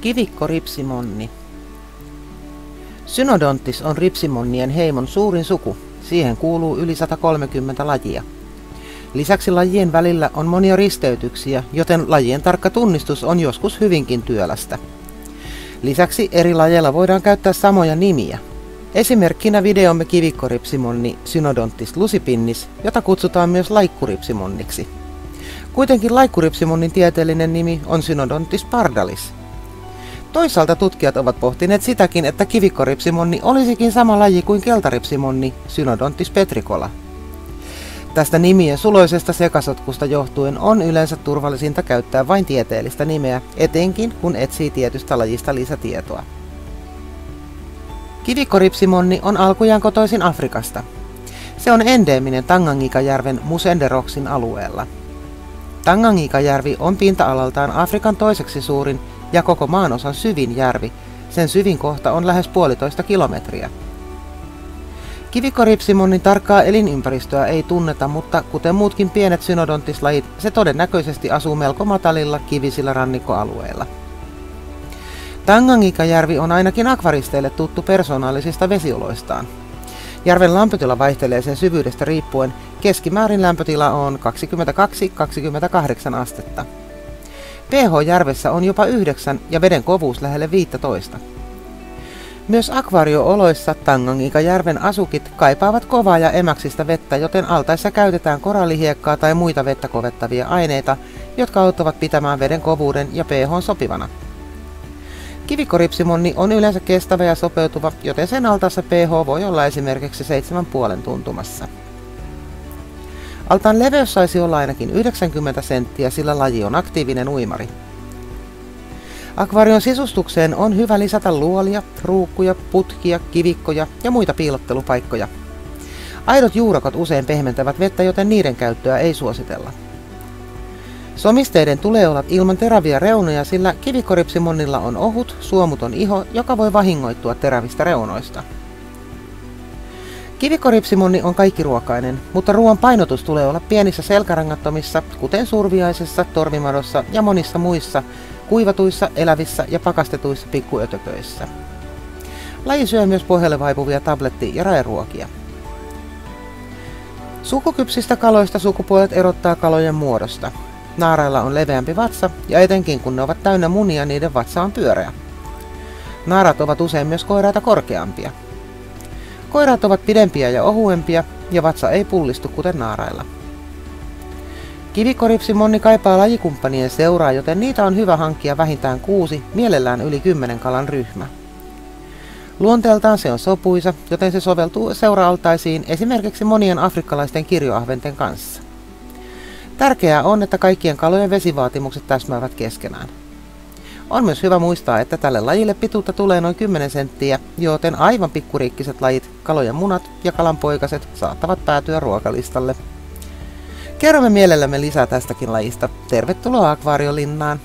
Kivikkoripsimonni. Synodontis on ripsimonnien heimon suurin suku. Siihen kuuluu yli 130 lajia. Lisäksi lajien välillä on monia risteytyksiä, joten lajien tarkka tunnistus on joskus hyvinkin työlästä. Lisäksi eri lajeilla voidaan käyttää samoja nimiä. Esimerkkinä videomme kivikkoripsimonni Synodontis lucipinnis, jota kutsutaan myös laikkuripsimonniksi. Kuitenkin laikkuripsimonnin tieteellinen nimi on Synodontis pardalis. Toisaalta tutkijat ovat pohtineet sitäkin, että kivikkoripsimonni olisikin sama laji kuin keltaripsimonni Synodontis petricola. Tästä nimien suloisesta sekasotkusta johtuen on yleensä turvallisinta käyttää vain tieteellistä nimeä, etenkin kun etsii tietystä lajista lisätietoa. Kivikkoripsimonni on alkujaan kotoisin Afrikasta. Se on endeeminen Tanganyikajärven Musenderoksin alueella. Tanganyikajärvi on pinta-alaltaan Afrikan toiseksi suurin ja koko maanosan syvin järvi. Sen syvin kohta on lähes 1,5 kilometriä. Kivikkoripsimonnin tarkkaa elinympäristöä ei tunneta, mutta kuten muutkin pienet synodontislajit, se todennäköisesti asuu melko matalilla kivisillä rannikkoalueilla. Tanganyikajärvi on ainakin akvaristeille tuttu persoonallisista vesioloistaan. Järven lämpötila vaihtelee sen syvyydestä riippuen, keskimäärin lämpötila on 22–28 astetta. pH järvessä on jopa 9 ja veden kovuus lähelle 15. Myös akvaariooloissa Tanganyikajärven asukit kaipaavat kovaa ja emäksistä vettä, joten altaissa käytetään korallihiekkaa tai muita vettä kovettavia aineita, jotka auttavat pitämään veden kovuuden ja pH sopivana. Kivikkoripsimonni on yleensä kestävä ja sopeutuva, joten sen altaassa pH voi olla esimerkiksi 7,5 tuntumassa. Altaan leveys saisi olla ainakin 90 senttiä, sillä laji on aktiivinen uimari. Akvaarion sisustukseen on hyvä lisätä luolia, ruukkuja, putkia, kivikkoja ja muita piilottelupaikkoja. Aidot juurakot usein pehmentävät vettä, joten niiden käyttöä ei suositella. Somisteiden tulee olla ilman teräviä reunoja, sillä kivikkoripsimonnilla on ohut, suomuton iho, joka voi vahingoittua terävistä reunoista. Kivikkoripsimonni on kaikkiruokainen, mutta ruoan painotus tulee olla pienissä selkärangattomissa, kuten surviaisessa, torvimadossa ja monissa muissa kuivatuissa, elävissä ja pakastetuissa pikkuötököissä. Laji syö myös pohjalle vaipuvia tabletti- ja raeruokia. Sukukypsistä kaloista sukupuolet erottaa kalojen muodosta. Naarailla on leveämpi vatsa ja etenkin kun ne ovat täynnä munia, niiden vatsa on pyöreä. Naarat ovat usein myös koiraita korkeampia. Koiraat ovat pidempiä ja ohuempia ja vatsa ei pullistu kuten naarailla. Kivikkoripsimonni kaipaa lajikumppanien seuraa, joten niitä on hyvä hankkia vähintään 6, mielellään yli 10 kalan ryhmä. Luonteeltaan se on sopuisa, joten se soveltuu seura-altaisiin esimerkiksi monien afrikkalaisten kirjoahventen kanssa. Tärkeää on, että kaikkien kalojen vesivaatimukset täsmäävät keskenään. On myös hyvä muistaa, että tälle lajille pituutta tulee noin 10 senttiä, joten aivan pikkuriikkiset lajit, kalojen munat ja kalanpoikaset saattavat päätyä ruokalistalle. Kerromme mielellämme lisää tästäkin lajista. Tervetuloa akvaariolinnaan!